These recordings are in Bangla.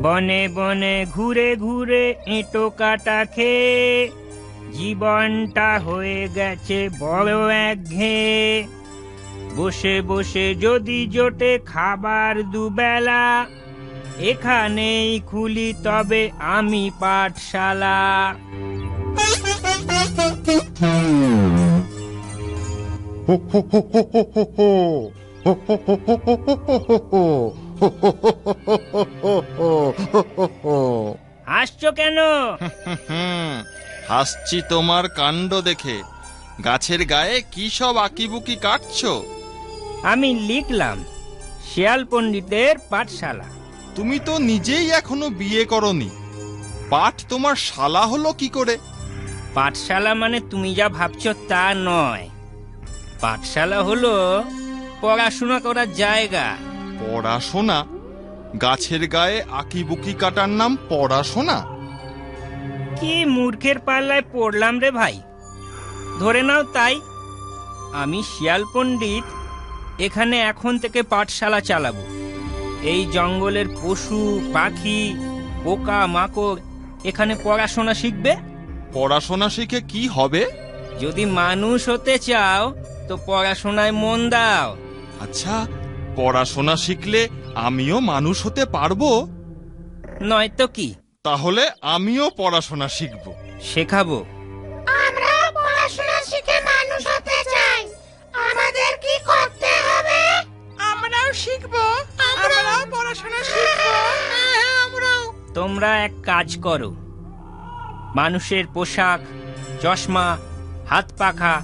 বনে বনে ঘুরে ঘুরে এঁটো কাটা খেয়ে জীবনটা হয়ে গেছে বড় একঘেয়ে। বসে বসে যদি জোটে খাবার দুবেলা, এখানেই খুলি তবে আমি পাঠশালা। হাসছো কেন? হাসছি তোমার কাণ্ড দেখে। গাছের গায়ে কি সব আঁকিবুকি কাটছো? আমি লিখলাম শিয়াল পণ্ডিতের পাঠশালা। তুমি তো নিজেই এখনো বিয়ে করনি, পাঠ তোমার শালা হলো কি করে? পাঠশালা মানে তুমি যা ভাবছো তা নয়। পাঠশালা হলো পড়াশোনা করার জায়গা। পড়াশোনা? গাছের গায়ে আঁকিবুকি কাটার নাম পড়াশোনা? কি মূর্খের পাল্লায় পড়লাম রে ভাই। ধরে নাও তাই। আমি শিয়াল পণ্ডিত এখানে এখন থেকে পাঠশালা চালাবো। এই জঙ্গলের পশু পাখি পোকা মাকড় এখানে পড়াশোনা শিখবে। পড়াশোনা শিখে কি হবে? যদি মানুষ হতে চাও তো পড়াশোনায় মন দাও। আচ্ছা, পড়াশোনা শিখলে আমিও মানুষ হতে পারবো? নয়তো কি? তাহলে আমিও পড়াশোনা শিখবো। শেখাবো। আমরা পড়াশোনা শিখে মানুষ হতে চাই, আমাদের কি করতে হবে? আমরাও শিখবো, আমরাও পড়াশোনা শিখবো। আমরাও। তোমরা এক কাজ করো, মানুষের পোশাক চশমা হাত পাখা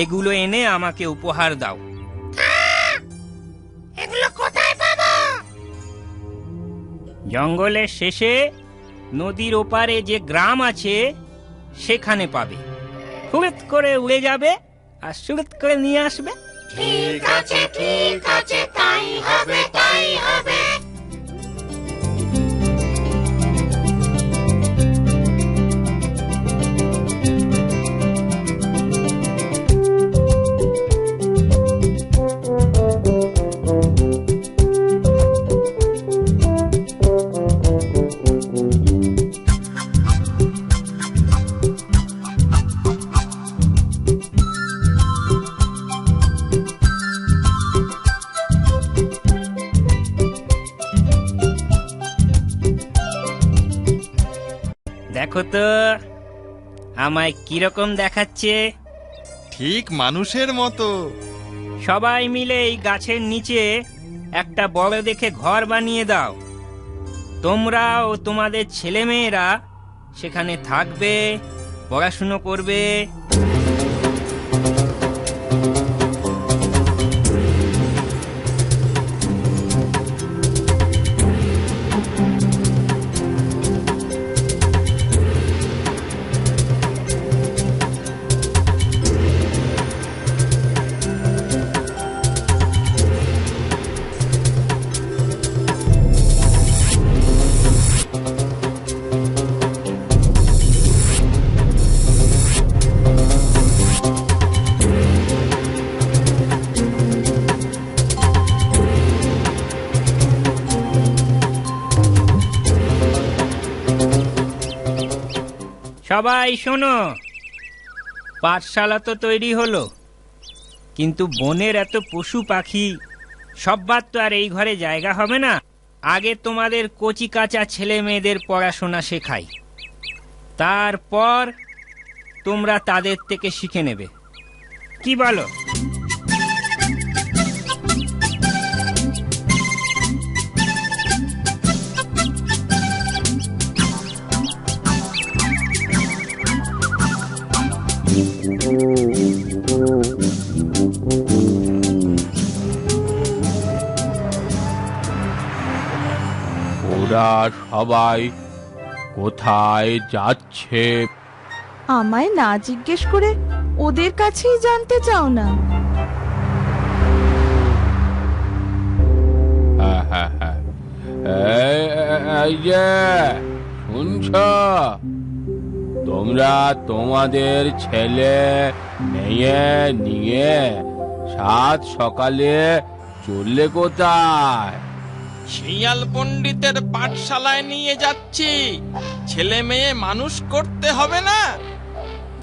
এগুলো এনে আমাকে উপহার দাও। এগুলো কোথায় পাবো? জঙ্গলের শেষে নদীর ওপারে যে গ্রাম আছে সেখানে পাবে। ফুরুত করে উড়ে যাবে আর সুরুত করে নিয়ে আসবে। ঠিক আছে, তাই হবে, তাই হবে। দেখো তো আমায় কিরকম দেখাচ্ছে। ঠিক মানুষের মতো। সবাই মিলে এই গাছের নিচে একটা বড় দেখে ঘর বানিয়ে দাও। তোমরা ও তোমাদের ছেলেমেয়েরা সেখানে থাকবে, পড়াশুনো করবে। সবাই শোনো, পাঠশালা তো তৈরি হলো, কিন্তু বনের এত পশু পাখি সববার তো আর এই ঘরে জায়গা হবে না। আগে তোমাদের কচি কাঁচা ছেলে মেয়েদের পড়াশোনা শেখাই, তারপর তোমরা তাদের থেকে শিখে নেবে। কি বলো? ওরা সবাই কোথায় যাচ্ছে? আমায় না জিজ্ঞেস করে ওদের কাছেই জানতে চাও না? এই যে শুনছ, তোমরা তোমাদের ছেলে মেয়ে নিয়ে সাত সকালে চললে কোথায়? শিয়াল পণ্ডিতের পাঠশালায় নিয়ে যাচ্ছি, ছেলে মেয়ে মানুষ করতে হবে না?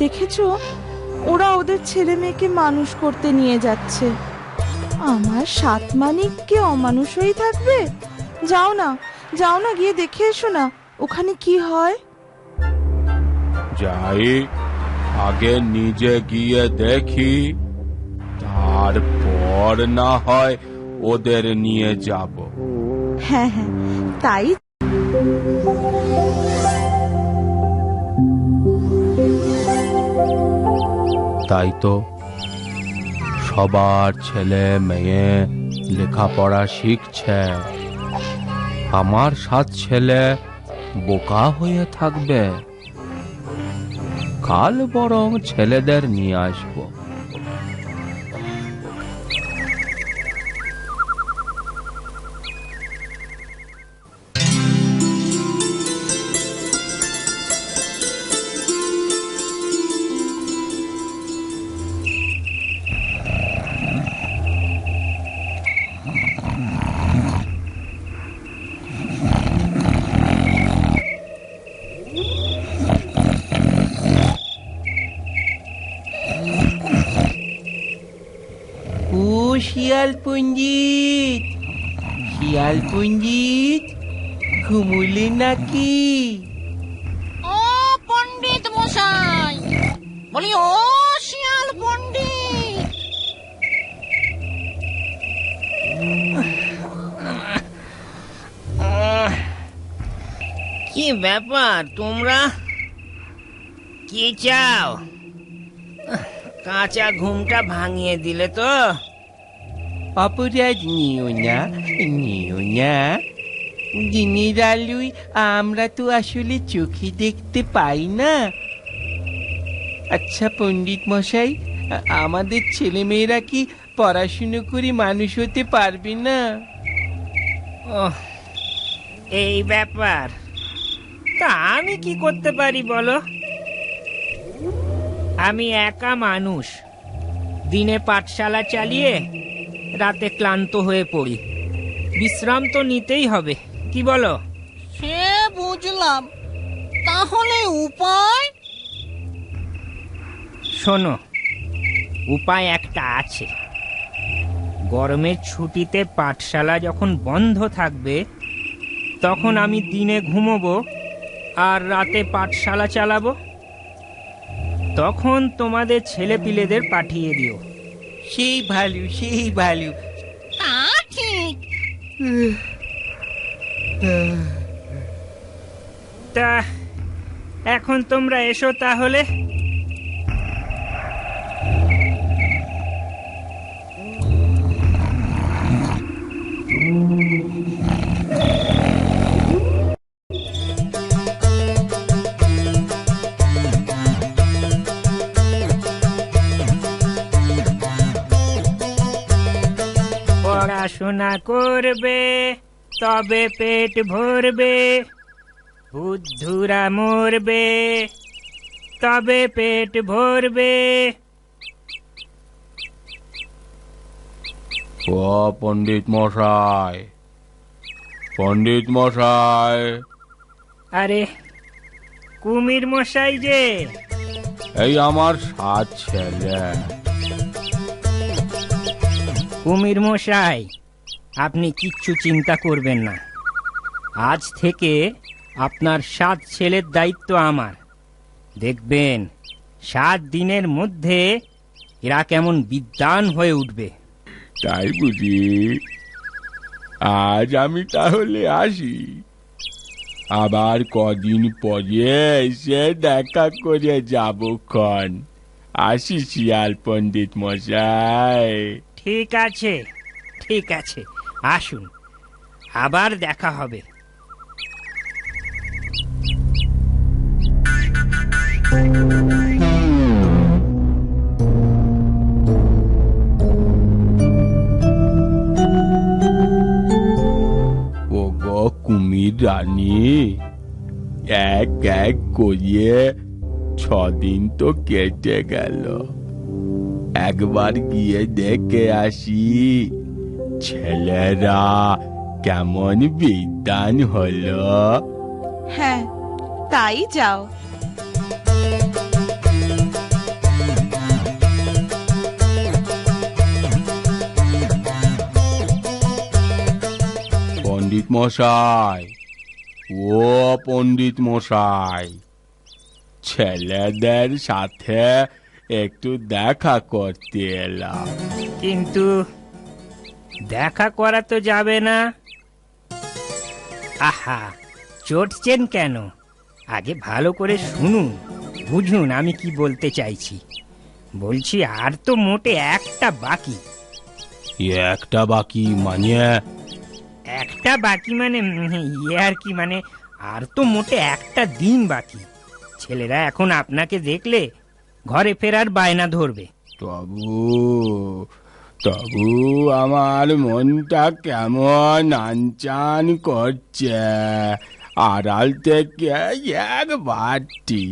দেখেছো, ওরা ওদের ছেলে মেয়েকে মানুষ করতে নিয়ে যাচ্ছে। আমার সাত মানিক কি অমানুষ হয়ে থাকবে? যাও না, যাও না, গিয়ে দেখে এসো না ওখানে কি হয়। যাই, আগে নিজে গিয়ে দেখি, তারপর না হয় ওদের নিয়ে যাব। হ্যাঁ হ্যাঁ, তাই। তাই তো, সবার ছেলে মেয়ে লেখাপড়া শিখছে, আমার 7 ছেলে বোকা হয়ে থাকবে। কাল বরং ছেলেদের নিয়ে আসবো। ও শিয়াল পণ্ডিত, শিয়াল পণ্ডিত, ঘুমুলে নাকি? ও পণ্ডিত মশাই, বলি ও শিয়াল পণ্ডিত। কি ব্যাপার তোমরা? কি চাও? কাঁচা ঘুমটা ভাঙিয়ে দিলে তো। অপরাধ নিও না, নিও না। দিনের আলোয় আমরা তো আসলে চোখে দেখতে পাই না। আচ্ছা পণ্ডিত মশাই, আমাদের ছেলেমেয়েরা কি পড়াশুনো করে মানুষ হতে পারবে না? ওহ, এই ব্যাপার। তা আমি কি করতে পারি বলো? আমি একা মানুষ, দিনে পাঠশালা চালিয়ে রাতে ক্লান্ত হয়ে পড়ি। বিশ্রাম তো নিতেই হবে, কি বলো? সে বুঝলাম, তাহলে উপায়? শোনো, উপায় একটা আছে। গরমের ছুটিতে পাঠশালা যখন বন্ধ থাকবে, তখন আমি দিনে ঘুমোবো আর রাতে পাঠশালা চালাবো। তখন তোমাদের ছেলেপিলেদের পাঠিয়ে দিও। সেই ভালো, সেই ভালো। তা ঠিক। তা এখন তোমরা এসো তাহলে। পড়াশোনা করবে তবে পেট ভরবে, বুদ্ধুরা মরবে তবে পেট ভরবে। ও পণ্ডিত মশাই, পণ্ডিত মশাই। আরে কুমির মশাই যে। এই আমার 7 ছেলে। কুমির মশাই, আপনি কিচ্ছু চিন্তা করবেন না। আজ থেকে আপনার 7 ছেলের দায়িত্ব আমার। দেখবেন 7 দিনের মধ্যে এরা কেমন বিদ্বান হয়ে উঠবে। তাই বুঝি? আজ আমি তাহলে আসি, আবার কদিন পরে এসে দেখা করে যাব ক্ষণ। আসি শিয়াল পণ্ডিত মশাই। ঠিক আছে, ঠিক আছে, আসুন, আবার দেখা হবে। ওগো কুমির রানী, এক এক করিয়ে 6 দিন তো কেটে গেল। একবার গিয়ে দেখে আসি ছেলেরা কেমন বিদ্যান হলো। হ্যাঁ, তাই যাও। পণ্ডিত মশাই, ও পণ্ডিত মশাই, ছেলেদের সাথে একটু দেখা করতে এলাম। কিন্তু দেখা করা তো যাবে না। আহা, চটছেন কেন? আগে ভালো করে শুনুন, বুঝুন আমি কি বলতে চাইছি। বলছি আর তো মোটে একটা বাকি। একটা বাকি মানে? একটা বাকি মানে ইয়ে আর কি, মানে আর তো মোটে একটা দিন বাকি। ছেলেরা এখন আপনাকে দেখলে ঘরে ফেরার বায়না ধরবে। তবু তবু আমার মনটা কেমন আনচান করছে। আড়াল থেকে একবারটি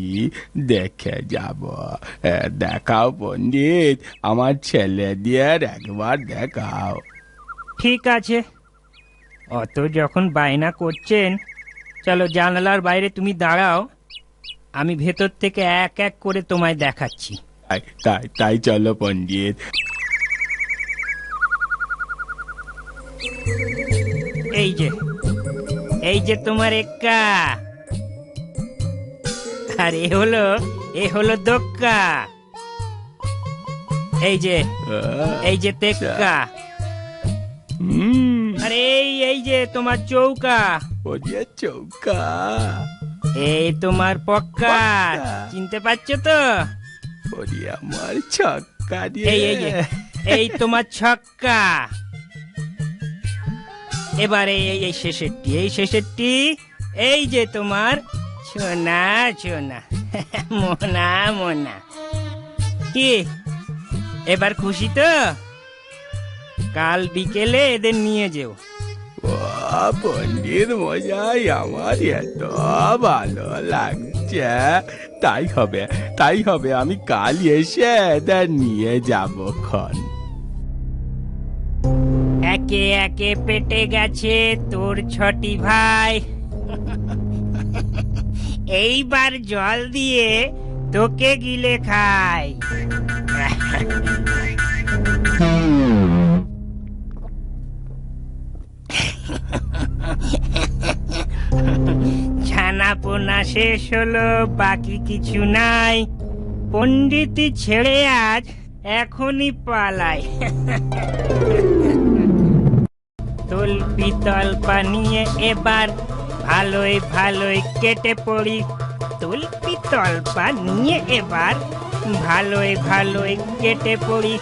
দেখে যাব। দেখাও পণ্ডিত, আমার ছেলেদের একবার দেখাও। ঠিক আছে, অত যখন বায়না করছেন, চলো জানালার বাইরে তুমি দাঁড়াও, আমি ভেতর থেকে এক এক করে তোমায় দেখাচ্ছি। তাই তাই তাই চলো পণ্ডিত। এই যে তোমার এক্কা, আর এ হলো দোক্কা, এই যে তেক্কা, আর এই যে তোমার চৌকা, ওরে চৌকা, এই তোমার পক্কা। চিনতে পারছো তো? ওরে আমার ছক্কা রে। এই তোমার ছক্কা। এবারে এই শেষেরটি, এই যে তোমার সোনা সোনা, মোনা। কি এবার খুশি তো? কাল বিকেলে এদের নিয়ে যেও। ও পণ্ডিত মশাই, আমার এত ভালো লাগছে। তাই হবে, আমি কাল এসে এদের নিয়ে যাব খন। একে একে পেটে গেছে তোর 6টি ভাই। এইবার জল দিয়ে তোকে গিলে খাই। ছানা পোনা শেষ হলো, বাকি কিছু নাই। পণ্ডিতি ছেড়ে আজ এখনই পালাই। তোল পিতল পানিয়ে এবার ভালোই কেটে পড়ি। তোল পিতল পানিয়ে এবার ভালোই কেটে পড়ি।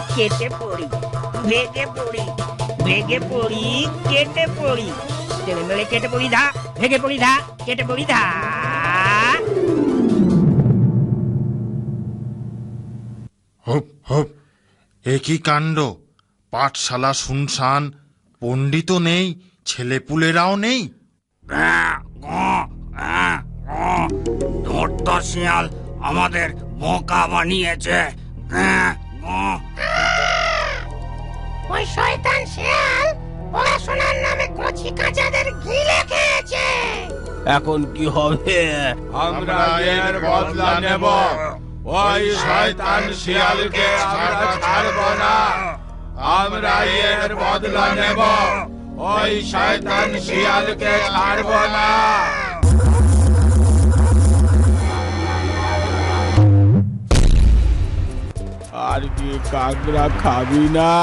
ভেগে পড়ি, কেটে পড়ি, তেলে মেলে কেটে পড়ি ধা, ভেগে পড়ি ধা, কেটে পড়ি ধা। হুপ হুপ, একই কাণ্ড! পাঠশালা শুনশান, পণ্ডিতও নেই, ছেলেপুলেরাও নেই। ধূর্ত শিয়াল আমাদের বোকা বানিয়েছে। ওই শয়তান শিয়াল পড়াশোনার নামে কচি কাঁচাদের গিলে খেয়েছে। এখন কি হবে? আমরা এর বদলা নেব। ওই শয়তান শিয়ালকে আমরা ছাড়ব না। আমরা এর বদলা নেব। ওই শয়তান শিয়ালকে ছাড়ব না। আর কি কাঁকড়া খাবি না?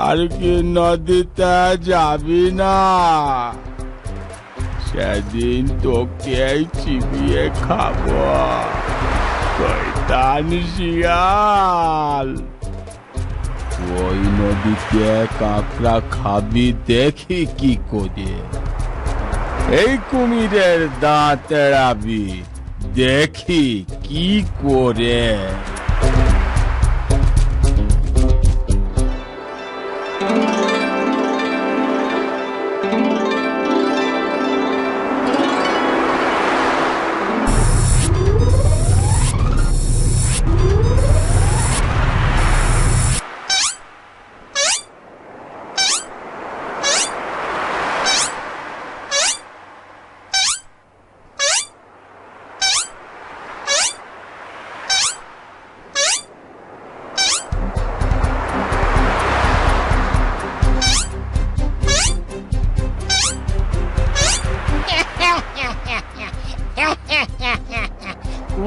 আর কি নদীতে যাবি না? সেদিন তোকে চিবিয়ে খাবো, শয়তান শিয়াল। ওই নদীতে কাঁকড়া খাবি দেখি কি করে। এই কুমিরের দাঁত এড়াবি দেখি কি করে।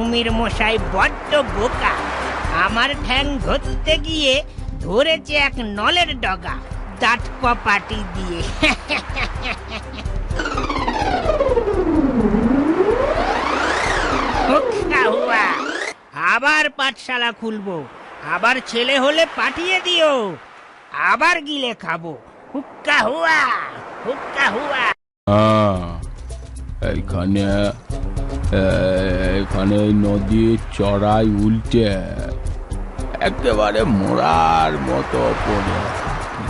কুমির মশাই বড্ড বোকা। আমার ঠ্যাং ধরতে গিয়ে ধরেছে এক নলের ডগা, দাঁত কপাটি দিয়ে। হুক্কা হুয়া। আবার পাঠশালা খুলবো, আবার ছেলে হলে পাঠিয়ে দিও, আবার গিলে খাবো। হুক্কা হুয়া, হুক্কা হুয়া। এইখানে এখানে এই নদীর চড়াই উল্টে একেবারে মোড়ার মতো পড়ে থাকি।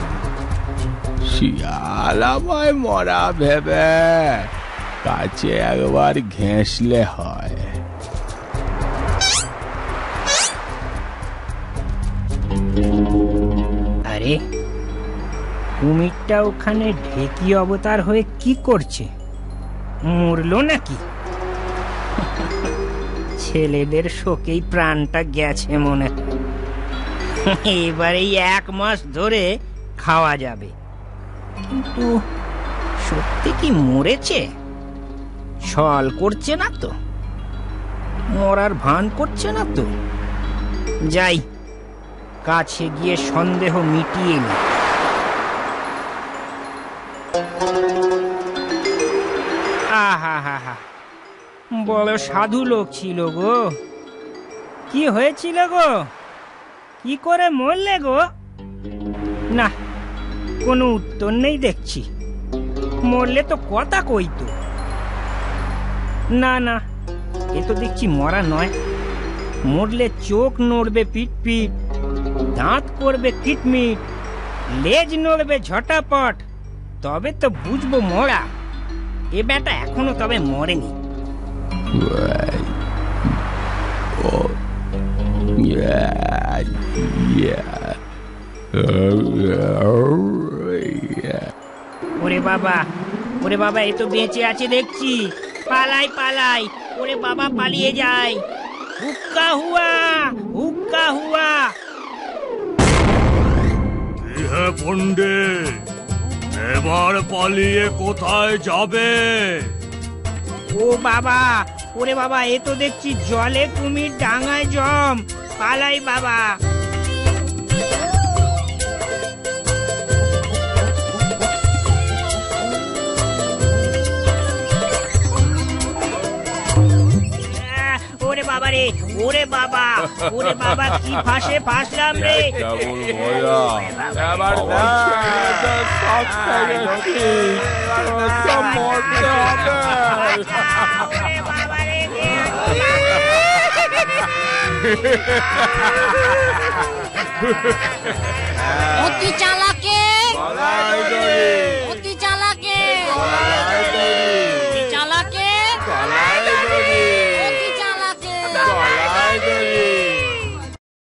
শিয়াল আমায় মরা ভেবে কাছে একবার ঘেঁষলে হয়। আরে কুমিরটা ওখানে ঢেকি অবতার হয়ে কি করছে? মরলো নাকি? ছেলেদের শোকেই প্রাণটা গেছে মনে হয়। এবারে 1 মাস ধরে খাওয়া যাবে। কিন্তু সত্যি কি মরেছে? ছল করছে না তো? মরার ভান করছে না তো? যাই, কাছে গিয়ে সন্দেহ মিটিয়ে নি। আহা হা হা, বড় সাধু লোক ছিল গো। কি হয়েছিল গো? কি করে মরলে গো? না, কোনো উত্তর নেই দেখছি। মরলে তো কথা কইতো। না না, এ তো দেখছি মরা নয়। মরলে চোখ নড়বে পিট পিট, দাঁত করবে কিটমিট, লেজ নড়বে ঝটাপট, তবে তো বুঝবো মরা। এ বেটা এখনো তবে মরেনি। ওরে বাবা, ওরে বাবা, এ তো বেঁচে আছে দেখছি। পালাই পালাই, ওরে বাবা পালিয়ে যায়। হুক্কা হুয়া, হুক্কা হুয়া। হে পণ্ডিত, এবার পালিয়ে কোথায় যাবে? ও বাবা, ওরে বাবা, এ তো দেখছি জলে কুমির, ডাঙায় জম। পালাই বাবা। ওরে বাবা রে, ওরে বাবা, ওরে বাবা, কি ফাঁসে ফাঁসলাম রে। কেমন মজা! এবার মরতে হবে। ওরে বাবা রে, অতি চালাক